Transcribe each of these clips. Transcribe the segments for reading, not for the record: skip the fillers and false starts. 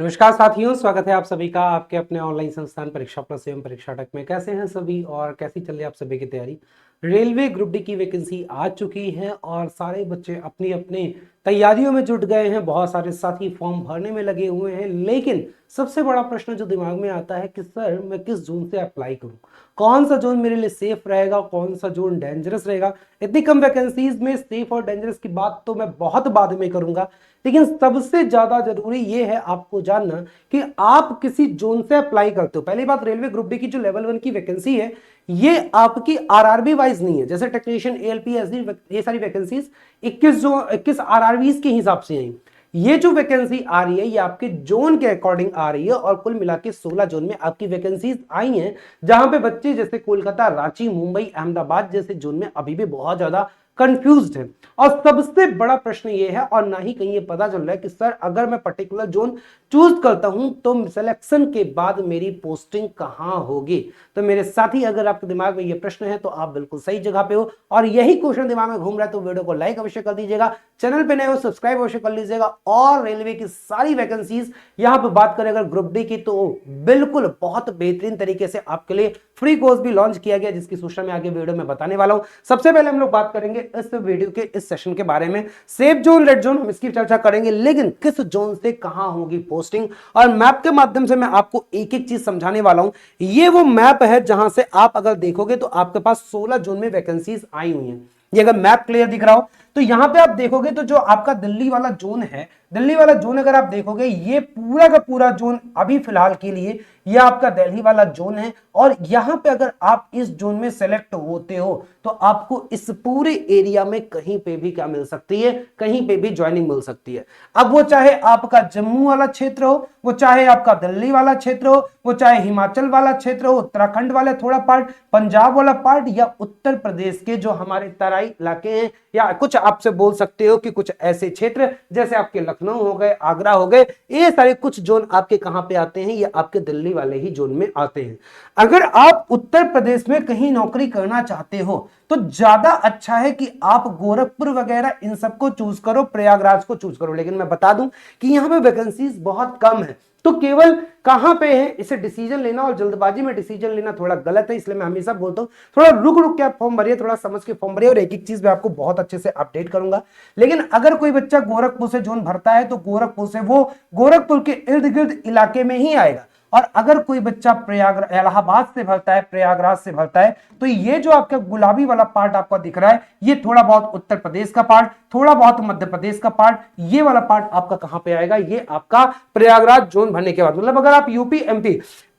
नमस्कार साथियों, स्वागत है आप सभी का आपके अपने ऑनलाइन संस्थान परीक्षा प्लस एवं परीक्षा तक में। कैसे हैं सभी और कैसी चल रही है आप सभी की तैयारी। रेलवे ग्रुप डी की वैकेंसी आ चुकी है और सारे बच्चे अपनी अपनी तैयारियों में जुट गए हैं। बहुत सारे साथी फॉर्म भरने में लगे हुए हैं, लेकिन सबसे बड़ा प्रश्न जो दिमाग में आता है कि सर मैं किस जोन से अप्लाई करूं, कौन सा जोन मेरे लिए सेफ रहेगा, कौन सा जोन डेंजरस रहेगा। इतनी कम वैकेंसीज में सेफ और डेंजरस की बात तो मैं बहुत बाद में करूंगा, लेकिन सबसे ज्यादा जरूरी यह है आपको जानना कि आप किसी जोन से अप्लाई करते हो। पहली बात, रेलवे ग्रुप डी की जो लेवल 1 की वैकेंसी है ये आपकी आरआरबी वाइज नहीं है। जैसे टेक्नीशियन, एएलपी, एसडी, ये सारी वैकेंसीज 21 आरआरबीज के हिसाब से आई। ये जो वैकेंसी आ रही है ये आपके जोन के अकॉर्डिंग आ रही है और कुल मिला के 16 जोन में आपकी वैकेंसीज आई हैं, जहां पे बच्चे जैसे कोलकाता, रांची, मुंबई, अहमदाबाद जैसे जोन में अभी भी बहुत ज्यादा कंफ्यूज्ड है। और सबसे बड़ा प्रश्न ये है, और ना ही कहीं ये पता चल रहा है कि सर अगर मैं पर्टिकुलर जोन चूज करता हूं तो सिलेक्शन के बाद मेरी पोस्टिंग कहां होगी। तो मेरे साथी, अगर आपके दिमाग में ये प्रश्न है तो आप बिल्कुल सही जगह पे हो, और यही क्वेश्चन दिमाग में घूम रहा है तो वीडियो को लाइक अवश्य कर दीजिएगा, चैनल पे नए हो सब्सक्राइब अवश्य कर लीजिएगा। और रेलवे की सारी वैकेंसीज यहां पे बात करें अगर ग्रुप डी की, तो बिल्कुल बहुत बेहतरीन तरीके से आपके लिए फ्री कोर्स भी लॉन्च किया गया, जिसकी सूचना मैं आगे वीडियो में बताने वाला हूं। सबसे पहले हम लोग बात करेंगे इस वीडियो के इस सेशन के बारे में, सेफ जोन, रेड जोन, हम इसकी चर्चा करेंगे, लेकिन किस जोन से कहां होगी पोस्टिंग। और मैप के माध्यम से मैं आपको एक एक चीज समझाने वाला हूं। ये वो मैप है जहां से आप अगर देखोगे तो आपके पास 16 जोन में वैकेंसीज आई हुई हैं। ये अगर मैप क्लियर दिख रहा हो तो यहां पे आप देखोगे तो जो आपका दिल्ली वाला जोन है, दिल्ली वाला जोन अगर आप देखोगे ये पूरा का पूरा जोन अभी फिलहाल के लिए ये आपका दिल्ली वाला जोन है। और यहां पे अगर आप इस जोन में सेलेक्ट होते हो तो आपको इस पूरे एरिया में कहीं पे भी क्या मिल सकती है, कहीं पे भी ज्वाइनिंग मिल सकती है। अब वो चाहे आपका जम्मू वाला क्षेत्र हो, वो चाहे आपका दिल्ली वाला क्षेत्र हो, वो चाहे हिमाचल वाला क्षेत्र हो, उत्तराखंड वाला थोड़ा पार्ट, पंजाब वाला पार्ट, या उत्तर प्रदेश के जो हमारे तराई इलाके हैं, या कुछ आपसे बोल सकते हो कि कुछ ऐसे क्षेत्र जैसे आपके लखनऊ हो गए, आगरा हो गए, ये सारे कुछ जोन आपके कहां पे आते हैं, ये आपके दिल्ली वाले ही जोन में आते हैं। अगर आप उत्तर प्रदेश में कहीं नौकरी करना चाहते हो तो ज्यादा अच्छा है कि आप गोरखपुर वगैरह इन सबको चूज करो, प्रयागराज को चूज करो। लेकिन मैं बता दूं कि यहां पे वैकेंसीज बहुत कम है, तो केवल कहां पे है, इसे डिसीजन लेना और जल्दबाजी में डिसीजन लेना थोड़ा गलत है। इसलिए मैं हमेशा बोलता हूं थोड़ा रुक रुक के आप फॉर्म भरिए, थोड़ा समझ के फॉर्म भरिए, और एक एक चीज मैं आपको बहुत अच्छे से अपडेट करूंगा। लेकिन अगर कोई बच्चा गोरखपुर से जोन भरता है तो गोरखपुर से वो गोरखपुर के इर्द गिर्द इलाके में ही आएगा। और अगर कोई बच्चा प्रयागराज, इलाहाबाद से भरता है, प्रयागराज से भरता है, तो ये जो आपका गुलाबी वाला पार्ट आपका दिख रहा है ये थोड़ा बहुत उत्तर प्रदेश का पार्ट, थोड़ा बहुत मध्य प्रदेश का पार्ट, ये वाला पार्ट आपका कहां पे आएगा, ये आपका प्रयागराज जोन भरने के बाद। मतलब अगर आप यूपी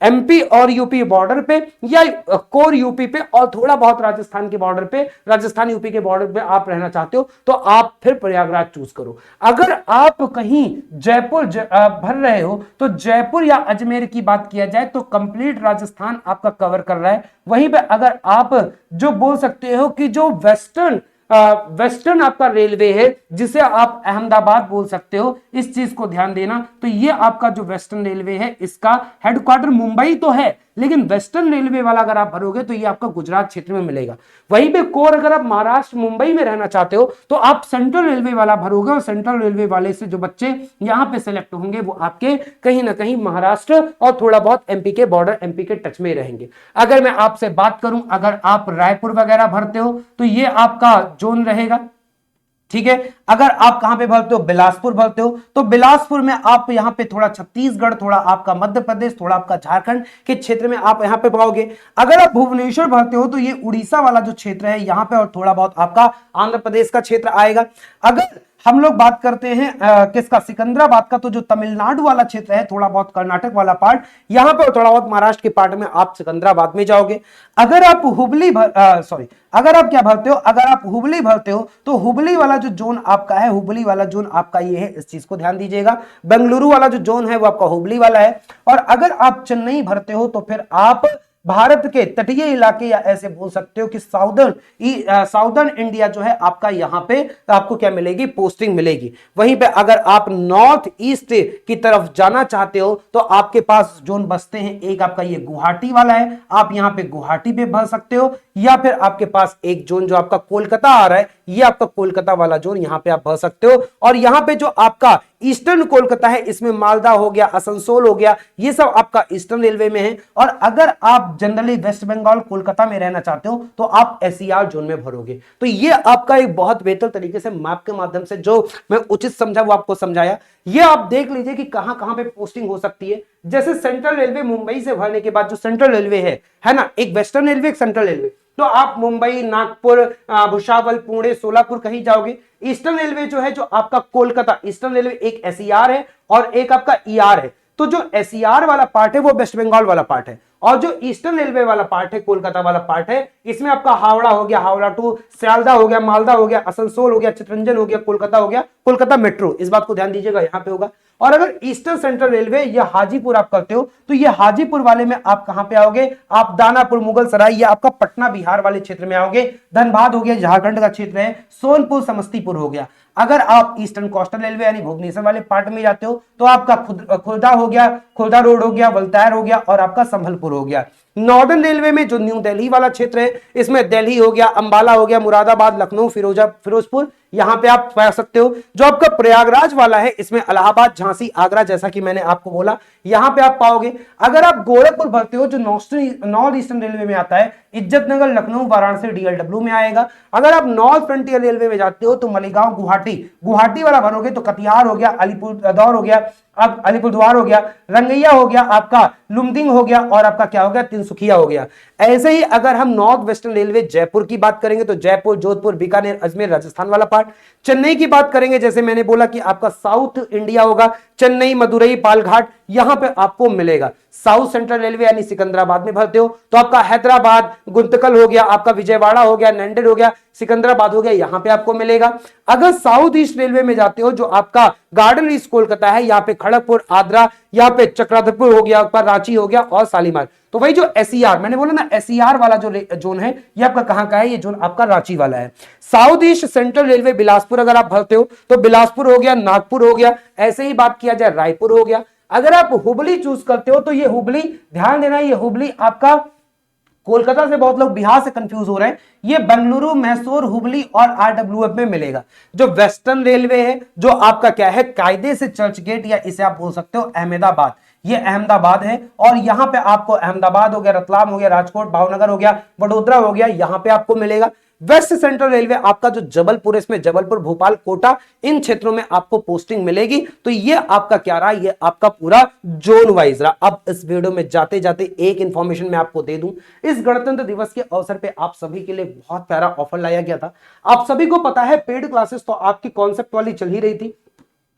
एमपी और यूपी बॉर्डर पे, या कोर यूपी पे और थोड़ा बहुत राजस्थान के बॉर्डर पे, राजस्थान यूपी के बॉर्डर पे आप रहना चाहते हो तो आप फिर प्रयागराज चूज करो। अगर आप कहीं जयपुर भर रहे हो तो जयपुर या अजमेर की बात किया जाए तो कंप्लीट राजस्थान आपका कवर कर रहा है। वहीं पे अगर आप जो बोल सकते हो कि जो वेस्टर्न आपका रेलवे है, जिसे आप अहमदाबाद बोल सकते हो, इस चीज को ध्यान देना। तो ये आपका जो वेस्टर्न रेलवे है इसका हेडक्वार्टर मुंबई तो है, लेकिन वेस्टर्न रेलवे वाला अगर आप भरोगे तो ये आपका गुजरात क्षेत्र में मिलेगा। वहीं पे कोर अगर आप महाराष्ट्र मुंबई में रहना चाहते हो तो आप सेंट्रल रेलवे वाला भरोगे, और सेंट्रल रेलवे वाले से जो बच्चे यहां पे सिलेक्ट होंगे वो आपके कहीं ना कहीं महाराष्ट्र और थोड़ा बहुत एमपी के बॉर्डर, एमपी के टच में रहेंगे। अगर मैं आपसे बात करूं, अगर आप रायपुर वगैरह भरते हो तो ये आपका जोन रहेगा, ठीक है। अगर आप कहां पे भरते हो, बिलासपुर भरते हो, तो बिलासपुर में आप यहां पे थोड़ा छत्तीसगढ़, थोड़ा आपका मध्य प्रदेश, थोड़ा आपका झारखंड के क्षेत्र में आप यहां पे पाओगे। अगर आप भुवनेश्वर भरते हो तो ये उड़ीसा वाला जो क्षेत्र है यहां पे, और थोड़ा बहुत आपका आंध्र प्रदेश का क्षेत्र आएगा। अगर हम लोग बात करते हैं किसका, सिकंदराबाद का, तो जो तमिलनाडु वाला क्षेत्र है, थोड़ा बहुत कर्नाटक वाला पार्ट यहां पे, थोड़ा बहुत महाराष्ट्र के पार्ट में आप सिकंदराबाद में जाओगे। अगर आप अगर आप क्या भरते हो, अगर आप हुबली भरते हो तो हुबली वाला जो जोन आपका है, हुबली वाला जोन आपका ये है, इस चीज को ध्यान दीजिएगा। बेंगलुरु वाला जो जोन है वो आपका हुबली वाला है। और अगर आप चेन्नई भरते हो तो फिर आप भारत के तटीय इलाके, या ऐसे बोल सकते हो कि साउदर्न इंडिया जो है आपका, यहां पे आपको क्या मिलेगी, पोस्टिंग मिलेगी। वहीं पे अगर आप नॉर्थ ईस्ट की तरफ जाना चाहते हो तो आपके पास जोन बसते हैं, एक आपका ये गुवाहाटी वाला है, आप यहां पे गुवाहाटी पे भर सकते हो, या फिर आपके पास एक जोन जो आपका कोलकाता आ रहा है, ये आपका कोलकाता वाला जोन यहां पे आप भर सकते हो। और यहां पे जो आपका ईस्टर्न कोलकाता है, इसमें मालदा हो गया, आसनसोल हो गया, ये सब आपका ईस्टर्न रेलवे में है। और अगर आप जनरली वेस्ट बंगाल कोलकाता में रहना चाहते हो तो आप एसईआर जोन में भरोगे। तो ये आपका एक बहुत बेहतर तरीके से मैप के माध्यम से जो मैं उचित समझा वो आपको समझाया। ये आप देख लीजिए कि कहां कहां पे पोस्टिंग हो सकती है। जैसे सेंट्रल रेलवे मुंबई से भरने के बाद जो सेंट्रल रेलवे है ना, एक वेस्टर्न रेलवे एक सेंट्रल रेलवे, तो आप मुंबई, नागपुर, भुसावल, पुणे, सोलापुर कहीं जाओगे। ईस्टर्न रेलवे जो है, जो आपका कोलकाता ईस्टर्न रेलवे, एक एसईआर है और एक आपका ईआर है। तो जो एसईआर वाला पार्ट है वो वेस्ट बंगाल वाला पार्ट है, और जो ईस्टर्न रेलवे वाला पार्ट है, कोलकाता वाला पार्ट है, इसमें आपका हावड़ा हो गया, हावड़ा टू सियालदा हो गया, मालदा हो गया, आसनसोल हो गया, चितरंजन हो गया, कोलकाता हो गया, कोलकाता मेट्रो, इस बात को ध्यान दीजिएगा यहां पे होगा। और अगर ईस्टर्न सेंट्रल रेलवे या हाजीपुर आप करते हो तो ये हाजीपुर वाले में आप कहां पे आओगे, आप दानापुर, मुगल सराय या आपका पटना बिहार वाले क्षेत्र में आओगे। धनबाद हो गया, झारखंड का क्षेत्र है, सोनपुर, समस्तीपुर हो गया। अगर आप ईस्टर्न कोस्टल रेलवे यानी भुवनेश्वर वाले पार्ट में जाते हो तो आपका खुर्दा हो गया, खुर्दा रोड हो गया, वलतायर हो गया और आपका संभलपुर हो गया। नॉर्दर्न रेलवे में जो न्यू दिल्ली वाला क्षेत्र है, इसमें दिल्ली हो गया, अंबाला हो गया, मुरादाबाद, लखनऊ, फिरोजपुर, यहां पे आप पा सकते हो। जो आपका प्रयागराज वाला है, इसमें इलाहाबाद, झांसी, आगरा, जैसा कि मैंने आपको बोला, यहां पे आप पाओगे। अगर आप गोरखपुर भरते हो, जो नॉर्थ ईस्टर्न रेलवे में आता है, इज्जतनगर, लखनऊ, वाराणसी, डीएलडब्ल्यू में आएगा। अगर आप नॉर्थ फ्रंटियर रेलवे में जाते हो तो मलीगांव, गुवाहाटी वाला भरोगे तो कटिहार हो गया, अलीपुरदौर हो गया, अब अलीपुरद्वार हो गया, रंगैया हो गया, आपका लुमडिंग हो गया और आपका क्या हो गया, तिनसुकिया हो गया। ऐसे ही अगर हम नॉर्थ वेस्टर्न रेलवे जयपुर की बात करेंगे तो जयपुर, जोधपुर, बीकानेर, अजमेर, राजस्थान वाला पार्ट। चेन्नई की बात करेंगे, जैसे मैंने बोला कि आपका साउथ इंडिया होगा, चेन्नई, मदुरई, पालघाट, यहां पे आपको मिलेगा। साउथ सेंट्रल रेलवे यानी सिकंदराबाद में भरते हो तो आपका हैदराबाद, गुंतकल हो गया, आपका विजयवाड़ा हो गया, नांदेड़ हो गया, सिकंदराबाद हो गया, यहां पे आपको मिलेगा। अगर साउथ ईस्ट रेलवे में जाते हो, जो आपका गार्डन ईस्ट कोलकाता है, यहां पे खड़गपुर, आद्रा, यहां पे चक्रधरपुर हो गया, आपका रांची हो गया और शालीमार। तो वही जो एसईआर मैंने बोला ना, एसईआर वाला जो जोन है, ये आपका कहां का है, ये जोन आपका रांची वाला है। South east central railway Bilaspur अगर आप भरते हो तो बिलासपुर हो गया, नागपुर हो गया। ऐसे ही बात किया जाए, रायपुर हो गया। अगर आप हुबली चूज करते हो तो ये हुबली, ध्यान देना, ये हुबली आपका कोलकाता से बहुत लोग बिहार से कंफ्यूज हो रहे हैं, ये बेंगलुरु, मैसूर, हुबली और आरडब्ल्यूएफ में मिलेगा। जो वेस्टर्न रेलवे है, जो आपका क्या है, कायदे से चर्च गेट या इसे आप बोल सकते हो अहमदाबाद, ये अहमदाबाद है। और यहां पे आपको अहमदाबाद हो गया, रतलाम हो गया, राजकोट, भावनगर हो गया, वडोदरा हो गया, यहां पे आपको मिलेगा। वेस्ट सेंट्रल रेलवे आपका जो जबलपुर, इसमें जबलपुर, भोपाल, कोटा, इन क्षेत्रों में आपको पोस्टिंग मिलेगी। तो ये आपका क्या रहा, ये आपका पूरा जोन वाइज रहा। अब इस वीडियो में जाते जाते एक इंफॉर्मेशन मैं आपको दे दूं, इस गणतंत्र दिवस के अवसर पे आप सभी के लिए बहुत प्यारा ऑफर लाया गया था। आप सभी को पता है, पेड क्लासेस तो आपकी कॉन्सेप्ट वाली चल ही रही थी,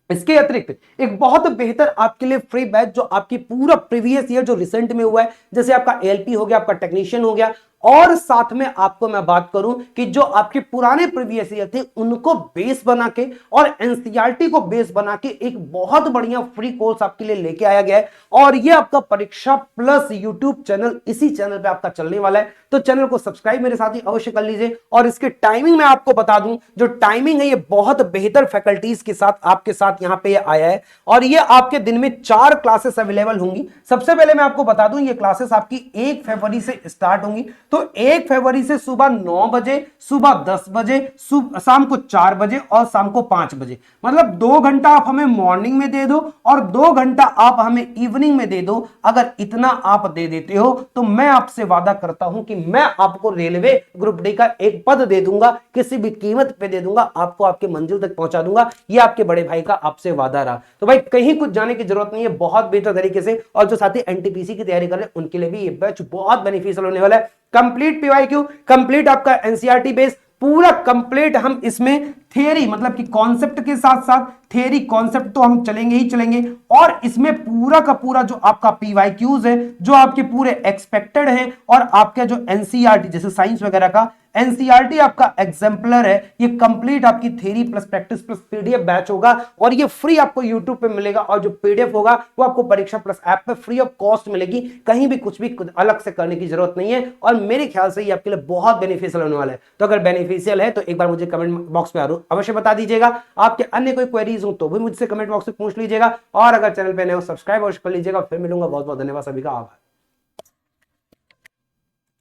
इसके अतिरिक्त एक बहुत बेहतर आपके लिए फ्री बैच जो आपकी पूरा प्रीवियस ईयर जो रिसेंट में हुआ है, जैसे आपका एएलपी हो गया, आपका टेक्नीशियन हो गया, और साथ में आपको मैं बात करूं कि जो आपके पुराने प्रीवियस ईयर थे उनको बेस बना के और एनसीईआरटी को बेस बना के एक बहुत बढ़िया फ्री कोर्स आपके लिए लेके आया गया है। और ये आपका परीक्षा प्लस यूट्यूब चैनल, इसी चैनल पे आपका चलने वाला है। तो चैनल को सब्सक्राइब मेरे साथ ही अवश्य कर लीजिए। और इसके टाइमिंग मैं आपको बता दूं, जो टाइमिंग है ये बहुत बेहतर फैकल्टीज के साथ आपके साथ यहां पे आया है। और ये आपके दिन में 4 क्लासेस अवेलेबल होंगी। सबसे पहले मैं आपको बता दूं, ये क्लासेस आपकी 1 फरवरी से स्टार्ट होंगी। तो 1 फरवरी से सुबह 9 बजे, सुबह 10 बजे, शाम को 4 बजे और शाम को 5 बजे, मतलब 2 घंटा आप हमें मॉर्निंग में दे दो और 2 घंटा आप हमें इवनिंग में दे दो। अगर इतना आप दे देते हो तो मैं आपसे वादा करता हूं कि मैं आपको रेलवे ग्रुप डी का एक पद दे दूंगा, किसी भी कीमत पे दे दूंगा, आपको आपके मंजिल तक पहुंचा दूंगा। ये आपके बड़े भाई का आपसे वादा रहा। तो भाई कहीं कुछ जाने की जरूरत नहीं है, बहुत बेहतर तरीके से। और जो साथी एनटीपीसी की तैयारी कर रहे हैं उनके लिए भी ये बैच बहुत बेनिफिशियल होने वाला है। कंप्लीट पीवाईक्यू, कंप्लीट आपका एनसीईआरटी बेस, पूरा कंप्लीट। हम इसमें थियरी मतलब कि कॉन्सेप्ट के साथ साथ थियरी कॉन्सेप्ट तो हम चलेंगे ही चलेंगे, और इसमें पूरा का पूरा जो आपका पीवाईक्यूज है, जो आपके पूरे एक्सपेक्टेड है, और आपका जो एनसीईआरटी जैसे साइंस वगैरह का एनसीईआरटी आपका एग्जाम्पलर है, ये कंप्लीट आपकी theory plus practice plus PDF batch होगा। और ये फ्री आपको यूट्यूब पे मिलेगा। और जो पीडीएफ होगा वो आपको परीक्षा प्लस ऐप पे फ्री ऑफ कॉस्ट मिलेगी। कहीं भी कुछ भी अलग से करने की जरूरत नहीं है। और मेरे ख्याल से ये आपके लिए बहुत बेनिफिशियल होने वाला है। तो अगर बेनिफिशियल है तो एक बार मुझे कमेंट बॉक्स पे अवश्य बता दीजिएगा। आपके अन्य कोई क्वेरीज हो तो भी मुझसे कमेंट बॉक्स में पूछ लीजिएगा। और अगर चैनल पे नए हो सब्सक्राइब अवश्य कर लीजिएगा। फिर मिलूंगा। बहुत बहुत धन्यवाद सभी का, आभार।